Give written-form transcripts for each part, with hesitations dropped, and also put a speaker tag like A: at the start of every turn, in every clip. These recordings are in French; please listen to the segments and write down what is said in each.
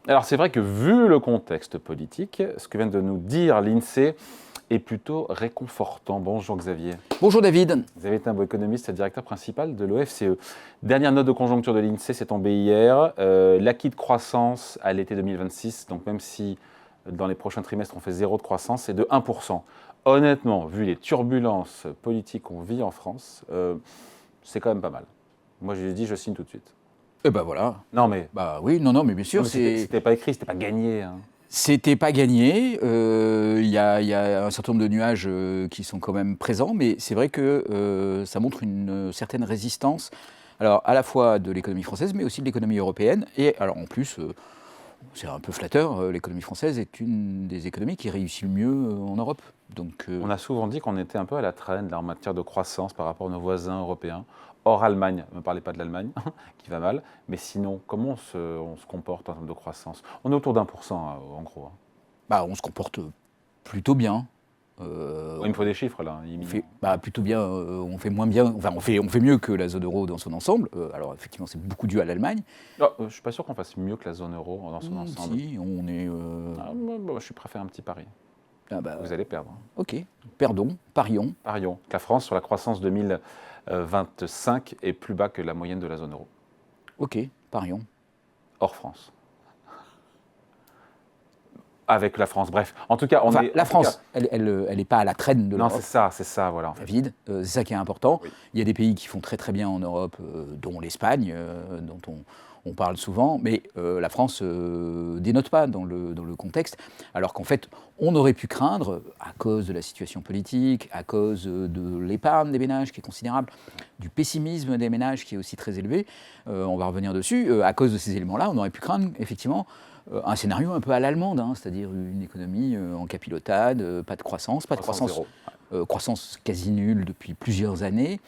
A: Alors c'est vrai que vu le contexte politique, ce que vient de nous dire l'INSEE est plutôt réconfortant. Bonjour Xavier.
B: Bonjour David.
A: Xavier est un beau économiste et directeur principal de l'OFCE. Dernière note de conjoncture de l'INSEE, c'est tombé hier. L'acquis de croissance à l'été 2026, donc même si dans les prochains trimestres on fait zéro de croissance, c'est de 1%. Honnêtement, vu les turbulences politiques qu'on vit en France, c'est quand même pas mal. Moi je lui ai dit, je signe tout de suite.
B: Et ben voilà.
A: Non mais...
B: Bah oui, non, mais bien sûr,
A: C'était pas écrit, c'était pas gagné. Hein.
B: C'était pas gagné. Il y a un certain nombre de nuages qui sont quand même présents, mais c'est vrai que ça montre une certaine résistance, alors à la fois de l'économie française, mais aussi de l'économie européenne. Et alors en plus, c'est un peu flatteur, l'économie française est une des économies qui réussit le mieux en Europe. Donc,
A: On a souvent dit qu'on était un peu à la traîne là, en matière de croissance par rapport à nos voisins européens. Hors Allemagne, ne me parlez pas de l'Allemagne, qui va mal, mais sinon, comment on se comporte en termes de croissance? On est autour d'1%, en gros. Hein.
B: bah, on se comporte plutôt bien.
A: Il me faut des chiffres là.
B: On fait plutôt bien, on fait moins bien, enfin on fait mieux que la zone euro dans son ensemble. Alors effectivement c'est beaucoup dû à l'Allemagne.
A: Je ne suis pas sûr qu'on fasse mieux que la zone euro dans son ensemble.
B: Si, on est...
A: je suis prêt à faire un petit pari. Vous allez perdre.
B: Ok, pardon, parions.
A: Parions. La France sur la croissance 2025 est plus bas que la moyenne de la zone euro.
B: Ok, parions.
A: Hors France. Avec la France, bref. En tout cas,
B: la France, elle n'est pas à la traîne de l'Europe.
A: Non, c'est ça, voilà. En fait.
B: David, c'est ça qui est important.
A: Oui.
B: Il y a des pays qui font très très bien en Europe, dont l'Espagne, dont on parle souvent, mais la France dénote pas dans le contexte, alors qu'en fait, on aurait pu craindre, à cause de la situation politique, à cause de l'épargne des ménages qui est considérable, du pessimisme des ménages qui est aussi très élevé, on va revenir dessus, à cause de ces éléments-là, on aurait pu craindre effectivement un scénario un peu à l'allemande, hein, c'est-à-dire une économie en capilotade, pas de croissance, croissance quasi nulle depuis plusieurs années.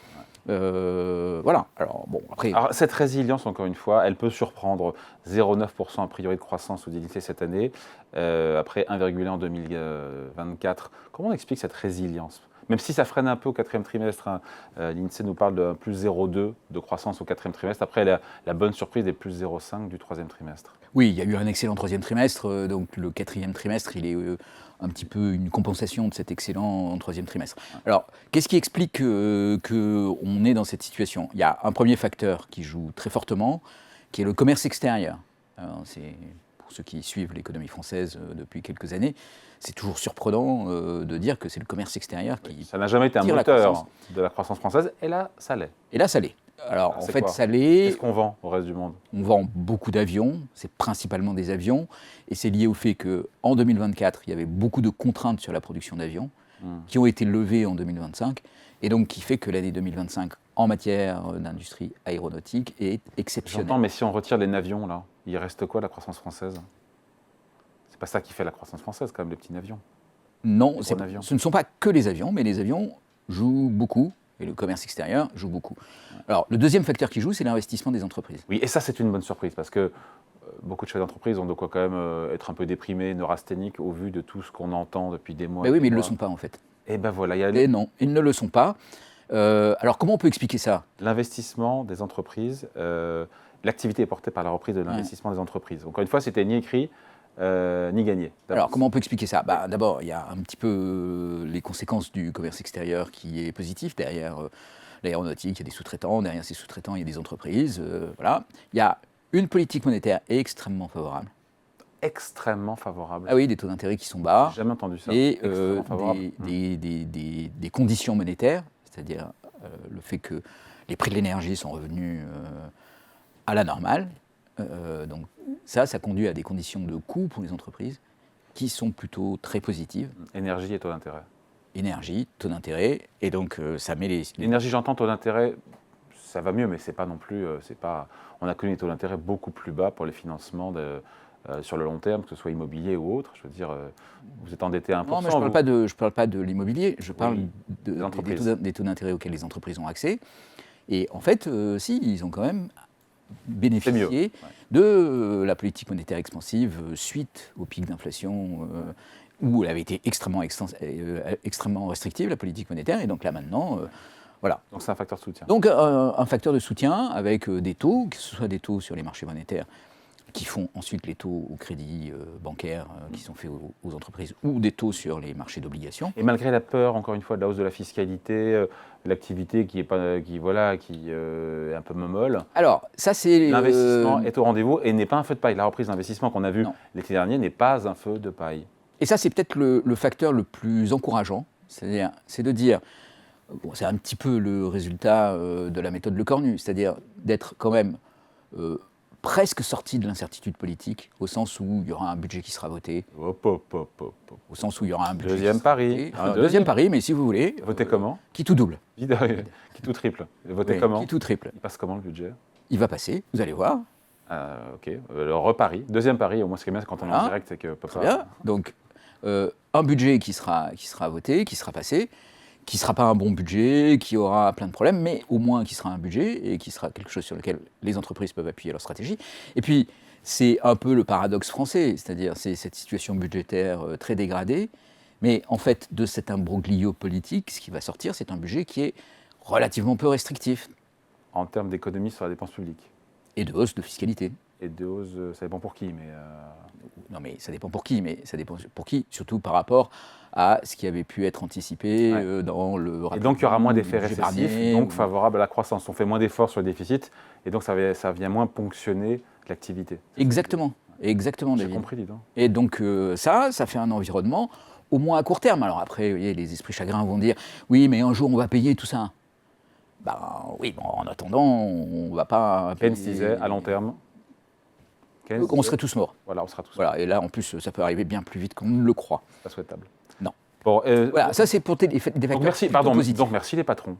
B: Voilà. Alors, bon, après...
A: Alors, cette résilience, encore une fois, elle peut surprendre 0,9% a priori de croissance au l'INSEE cette année, après 1,1 en 2024. Comment on explique cette résilience? Même si ça freine un peu au quatrième trimestre, hein, l'INSEE nous parle de plus 0,2 de croissance au quatrième trimestre. Après, la bonne surprise est plus 0,5 du troisième trimestre.
B: Oui, il y a eu un excellent troisième trimestre, donc le quatrième trimestre, il est un petit peu une compensation de cet excellent troisième trimestre. Alors, qu'est-ce qui explique qu'on est dans cette situation? Il y a un premier facteur qui joue très fortement, qui est le commerce extérieur. C'est, pour ceux qui suivent l'économie française depuis quelques années, c'est toujours surprenant de dire que c'est le commerce extérieur qui...
A: Ça n'a jamais été un moteur de la croissance française, et là, ça l'est.
B: Et là, ça l'est. Alors, en fait, ça
A: l'est... Qu'est-ce qu'on vend au reste du monde?
B: On vend beaucoup d'avions, c'est principalement des avions, et c'est lié au fait qu'en 2024, il y avait beaucoup de contraintes sur la production d'avions, qui ont été levées en 2025, et donc qui fait que l'année 2025, en matière d'industrie aéronautique, est exceptionnelle.
A: J'entends, mais si on retire les navions, là, il reste quoi, la croissance française? C'est pas ça qui fait la croissance française, quand même, les petits avions.
B: Non, ce ne sont pas que les avions, mais les avions jouent beaucoup. Et le commerce extérieur joue beaucoup. Alors, le deuxième facteur qui joue, c'est l'investissement des entreprises.
A: Oui, et ça, c'est une bonne surprise, parce que beaucoup de chefs d'entreprise ont de quoi quand même être un peu déprimés, neurasthéniques, au vu de tout ce qu'on entend depuis des mois.
B: Ben oui, mais ils ne le sont pas, en fait.
A: Et ben voilà.
B: Et non, ils ne le sont pas. Alors, comment on peut expliquer ça?
A: L'investissement des entreprises, l'activité est portée par la reprise de l'investissement des entreprises. Encore une fois, c'était ni écrit, ni gagné.
B: Alors, comment on peut expliquer ça? D'abord, il y a un petit peu les conséquences du commerce extérieur qui est positif. Derrière l'aéronautique, il y a des sous-traitants. Derrière ces sous-traitants, il y a des entreprises. Voilà. Il y a une politique monétaire extrêmement favorable.
A: Extrêmement favorable.
B: Ah oui, des taux d'intérêt qui sont bas.
A: J'ai jamais entendu ça.
B: Et des conditions monétaires, c'est-à-dire le fait que les prix de l'énergie sont revenus à la normale. Donc ça conduit à des conditions de coût pour les entreprises qui sont plutôt très positives.
A: Énergie et taux d'intérêt.
B: Énergie, taux d'intérêt, et donc ça met les...
A: Énergie, j'entends, taux d'intérêt, ça va mieux, mais c'est pas non plus... on a connu des taux d'intérêt beaucoup plus bas pour les financements sur le long terme, que ce soit immobilier ou autre. Je veux dire, vous êtes endetté à 1%.
B: Non, mais je ne parle pas de l'immobilier, je parle des taux d'intérêt auxquels les entreprises ont accès. Et en fait, si, ils ont quand même bénéficier de la politique monétaire expansive suite au pic d'inflation où elle avait été extrêmement restrictive, la politique monétaire, et donc là maintenant, voilà.
A: Donc c'est un facteur de soutien.
B: Donc un facteur de soutien avec des taux, que ce soit des taux sur les marchés monétaires qui font ensuite les taux au crédit bancaire qui sont faits aux entreprises ou des taux sur les marchés d'obligations.
A: Et malgré la peur, encore une fois, de la hausse de la fiscalité, l'activité qui est un peu molle,
B: alors ça c'est
A: l'investissement est au rendez-vous et n'est pas un feu de paille. La reprise d'investissement qu'on a vue
B: Non.
A: l'été dernier n'est pas un feu de paille.
B: Et ça, c'est peut-être le facteur le plus encourageant, c'est de dire, bon, c'est un petit peu le résultat de la méthode Le Cornu, c'est-à-dire d'être quand même presque sorti de l'incertitude politique, au sens où il y aura un budget qui sera voté,
A: Hop, hop, hop, hop, hop.
B: au sens où il y aura un budget
A: Deuxième
B: qui sera
A: pari.
B: voté. Un deuxième pari, mais si vous voulez,
A: Votez comment?
B: qui tout double.
A: Qui tout triple. Votez
B: Oui,
A: comment?
B: qui tout triple.
A: Il passe comment le budget?
B: Il va passer, vous allez voir.
A: Ok, le repari. Deuxième pari, au moins ce qui est bien quand on est en
B: Voilà.
A: direct, c'est que...
B: Très bien. Donc, un budget qui sera voté, qui sera passé, qui ne sera pas un bon budget, qui aura plein de problèmes, mais au moins qui sera un budget et qui sera quelque chose sur lequel les entreprises peuvent appuyer leur stratégie. Et puis, c'est un peu le paradoxe français, c'est-à-dire c'est cette situation budgétaire très dégradée, mais en fait, de cet imbroglio politique, ce qui va sortir, c'est un budget qui est relativement peu restrictif.
A: En termes d'économie sur la dépense publique.
B: Et de hausse de fiscalité.
A: Et de hausse, ça dépend pour qui, mais...
B: Non, mais ça dépend pour qui, mais ça dépend pour qui, surtout par rapport à ce qui avait pu être anticipé dans le rapport.
A: Et donc il y aura moins d'effets
B: budget
A: récessifs,
B: Barnier,
A: donc favorable à la croissance. On fait moins d'efforts sur le déficit, et donc ça vient moins ponctionner l'activité.
B: Exactement, exactement,
A: J'ai
B: David.
A: compris, dis donc.
B: Et donc ça fait un environnement au moins à court terme. Alors après, vous voyez, les esprits chagrins vont dire, oui, mais un jour on va payer tout ça. Ben oui, bon, en attendant, on ne va pas
A: Keynes
B: payer.
A: disait, à long terme... Keynes
B: On
A: disait,
B: serait tous morts.
A: Voilà, on sera tous
B: Voilà, et là, en plus, ça peut arriver bien plus vite qu'on ne le croit.
A: pas souhaitable.
B: Non.
A: Bon,
B: Voilà, ça c'est pour des facteurs
A: donc merci,
B: plutôt positifs.
A: donc merci les patrons.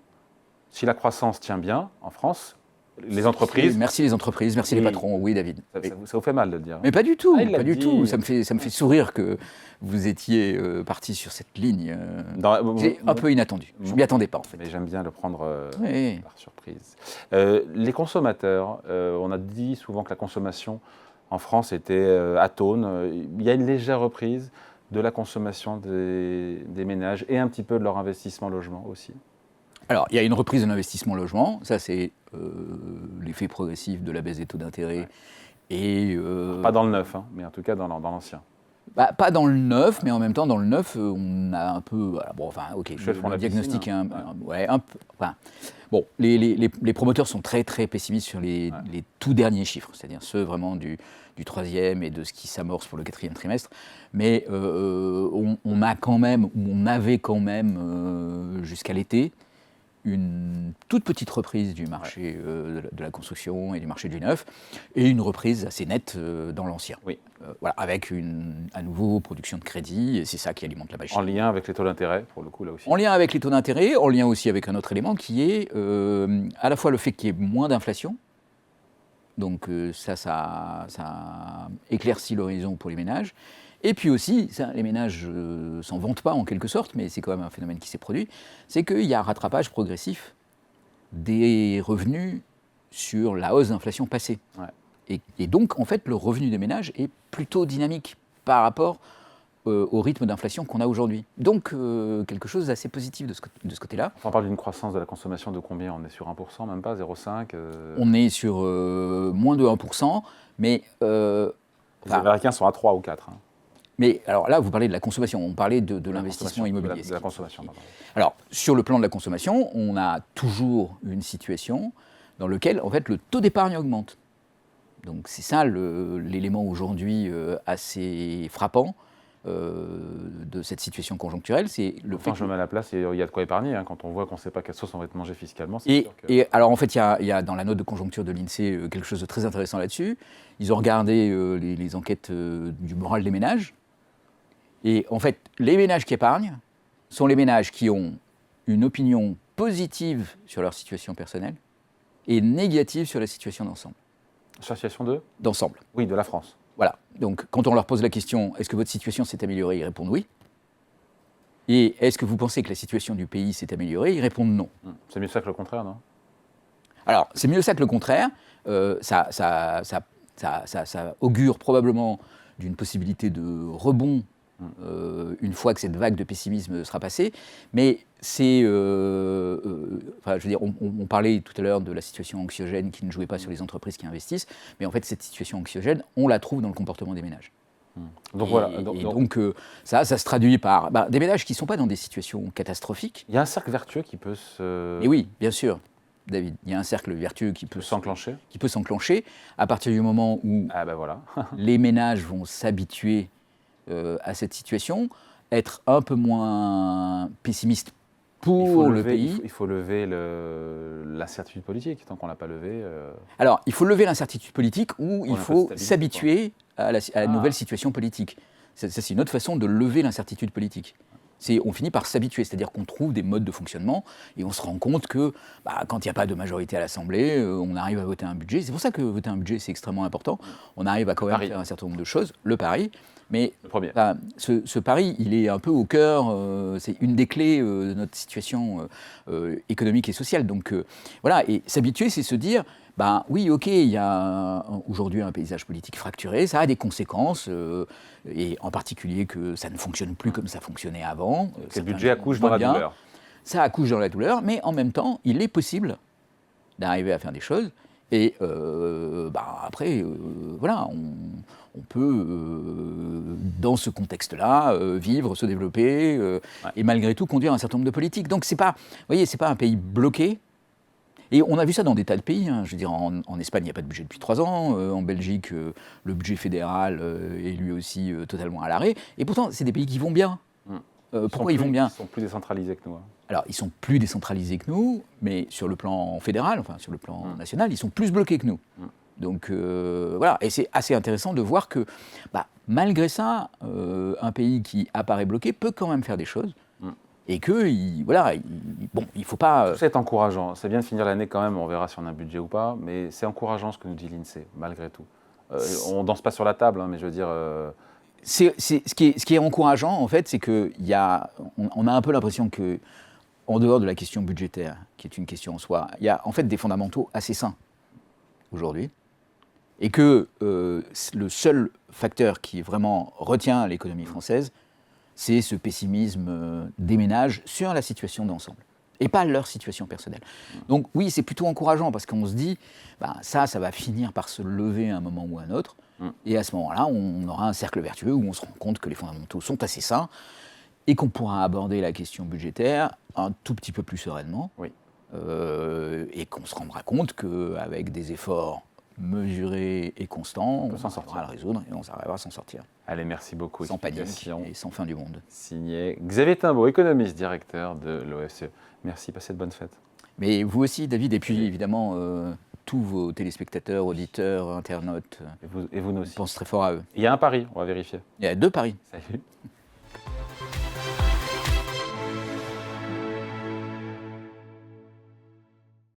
A: Si la croissance tient bien en France, les entreprises...
B: Merci les entreprises, merci les
A: Oui.
B: patrons, oui David.
A: Ça vous fait mal de le dire.
B: Mais pas du tout,
A: Ah, il l'a
B: pas du
A: dit.
B: tout. Ça me fait sourire que vous étiez parti sur cette ligne. C'est un peu inattendu. Je ne m'y attendais pas en fait.
A: Mais j'aime bien le prendre
B: Oui.
A: par surprise. Les consommateurs, on a dit souvent que la consommation en France était atone. Il y a une légère reprise de la consommation des ménages et un petit peu de leur investissement logement aussi.
B: Alors, il y a une reprise de l'investissement logement. Ça, c'est l'effet progressif de la baisse des taux d'intérêt. Et,
A: Pas dans le neuf, hein, mais en tout cas dans l'ancien.
B: bah, pas dans le neuf, mais en même temps, dans le neuf, on a un peu. Voilà, bon, enfin, ok,
A: Je fais
B: le
A: la
B: diagnostic
A: piscine,
B: est un peu. Enfin, bon, les promoteurs sont très, très pessimistes sur les tout derniers chiffres, c'est-à-dire ceux vraiment du troisième et de ce qui s'amorce pour le quatrième trimestre. Mais on avait quand même, jusqu'à l'été, une toute petite reprise du marché de la construction et du marché du neuf, et une reprise assez nette dans l'ancien.
A: Oui.
B: Voilà, avec à nouveau production de crédit, et c'est ça qui alimente la machine.
A: En lien avec les taux d'intérêt, pour le coup, là aussi.
B: En lien avec les taux d'intérêt, en lien aussi avec un autre élément qui est à la fois le fait qu'il y ait moins d'inflation, donc ça éclaircit l'horizon pour les ménages. Et puis aussi, ça, les ménages s'en vantent pas en quelque sorte, mais c'est quand même un phénomène qui s'est produit, c'est qu'il y a un rattrapage progressif des revenus sur la hausse d'inflation passée.
A: Ouais.
B: Et donc, en fait, le revenu des ménages est plutôt dynamique par rapport au rythme d'inflation qu'on a aujourd'hui. Donc, quelque chose d'assez positif de ce côté-là.
A: Enfin, on parle d'une croissance de la consommation de combien? On est sur 1%, même pas 0,5
B: On est sur moins de 1%, mais...
A: Les Américains sont à 3 ou 4. Hein.
B: Mais alors là, vous parlez de la consommation, on parlait de l'investissement immobilier.
A: De la consommation, pardon.
B: Alors, sur le plan de la consommation, on a toujours une situation dans laquelle, en fait, le taux d'épargne augmente. Donc c'est ça l'élément aujourd'hui assez frappant de cette situation conjoncturelle, c'est le fait
A: Enfin, je me mets à la place, il y a de quoi épargner. Hein, quand on voit qu'on ne sait pas quelle sauce on va être mangé fiscalement, c'est
B: Et,
A: sûr que...
B: et alors en fait, il y a dans la note de conjoncture de l'INSEE quelque chose de très intéressant là-dessus. Ils ont regardé les enquêtes du moral des ménages. Et en fait, les ménages qui épargnent sont les ménages qui ont une opinion positive sur leur situation personnelle et négative sur la situation d'ensemble.
A: Situation 2
B: D'ensemble.
A: Oui, de la France.
B: Voilà. Donc, quand on leur pose la question, est-ce que votre situation s'est améliorée, ils répondent oui. Et est-ce que vous pensez que la situation du pays s'est améliorée, ils répondent non.
A: C'est mieux ça que le contraire, non?
B: Alors, c'est mieux ça que le contraire. Ça augure probablement d'une possibilité de rebond une fois que cette vague de pessimisme sera passée. Mais c'est, enfin, je veux dire, on parlait tout à l'heure de la situation anxiogène qui ne jouait pas sur les entreprises qui investissent, mais en fait, cette situation anxiogène, on la trouve dans le comportement des ménages.
A: Donc
B: Et,
A: voilà.
B: donc ça se traduit par des ménages qui ne sont pas dans des situations catastrophiques.
A: Il y a un cercle vertueux qui peut
B: Et oui, bien sûr, David, il y a un cercle vertueux qui peut
A: s'enclencher.
B: À partir du moment où
A: Ah ben voilà.
B: les ménages vont s'habituer à cette situation, être un peu moins pessimistes pour le pays.
A: Il faut lever l'incertitude politique, tant qu'on ne l'a pas levée.
B: Alors, il faut lever l'incertitude politique ou il
A: un peu de
B: faut
A: stabilité,
B: s'habituer à la nouvelle situation politique. Ça, c'est une autre façon de lever l'incertitude politique. On finit par s'habituer, c'est-à-dire qu'on trouve des modes de fonctionnement et on se rend compte que quand il n'y a pas de majorité à l'Assemblée, on arrive à voter un budget. C'est pour ça que voter un budget, c'est extrêmement important. On arrive à quand même faire un certain nombre de choses, le pari. Mais ce pari, il est un peu au cœur, c'est une des clés de notre situation économique et sociale. Donc voilà, et s'habituer, c'est se dire, oui, ok, il y a aujourd'hui un paysage politique fracturé, ça a des conséquences, et en particulier que ça ne fonctionne plus comme ça fonctionnait avant.
A: Le budget accouche dans la douleur.
B: Ça accouche dans la douleur, mais en même temps, il est possible d'arriver à faire des choses. Et après, voilà, on peut, dans ce contexte-là, vivre, se développer, et malgré tout conduire un certain nombre de politiques. Donc c'est pas, vous voyez, c'est pas un pays bloqué. Et on a vu ça dans des tas de pays. Hein. Je veux dire, en Espagne, il n'y a pas de budget depuis 3 ans. En Belgique, le budget fédéral est lui aussi totalement à l'arrêt. Et pourtant, c'est des pays qui vont bien. Pourquoi ils vont bien ?
A: Ils sont plus décentralisés que nous.
B: Alors, ils sont plus décentralisés que nous, mais sur le plan fédéral, enfin sur le plan national, ils sont plus bloqués que nous. Donc voilà, et c'est assez intéressant de voir que malgré ça, un pays qui apparaît bloqué peut quand même faire des choses. Et que, il ne faut pas...
A: C'est encourageant. C'est bien de finir l'année quand même, on verra si on a un budget ou pas, mais c'est encourageant ce que nous dit l'INSEE, malgré tout. On ne danse pas sur la table, mais je veux dire...
B: Ce qui est encourageant, en fait, c'est qu'on a un peu l'impression que, en dehors de la question budgétaire, qui est une question en soi, il y a en fait des fondamentaux assez sains aujourd'hui, et que le seul facteur qui vraiment retient l'économie française, c'est ce pessimisme des ménages sur la situation d'ensemble, et pas leur situation personnelle. Donc oui, c'est plutôt encourageant, parce qu'on se dit, ça va finir par se lever à un moment ou à un autre, et à ce moment-là, on aura un cercle vertueux où on se rend compte que les fondamentaux sont assez sains, et qu'on pourra aborder la question budgétaire un tout petit peu plus sereinement, et qu'on se rendra compte qu'avec des efforts mesurés et constants, on arrivera à le résoudre et on arrivera à s'en sortir.
A: Allez, merci beaucoup.
B: Sans panique et sans fin du monde.
A: Signé Xavier Timbaud, économiste, directeur de l'OFCE. Merci, passez de bonnes fêtes.
B: Mais vous aussi, David, et puis évidemment, tous vos téléspectateurs, auditeurs, internautes,
A: et vous aussi.
B: Je pense très fort à eux.
A: Il y a un pari, on va vérifier.
B: Il y a 2 paris.
A: Salut.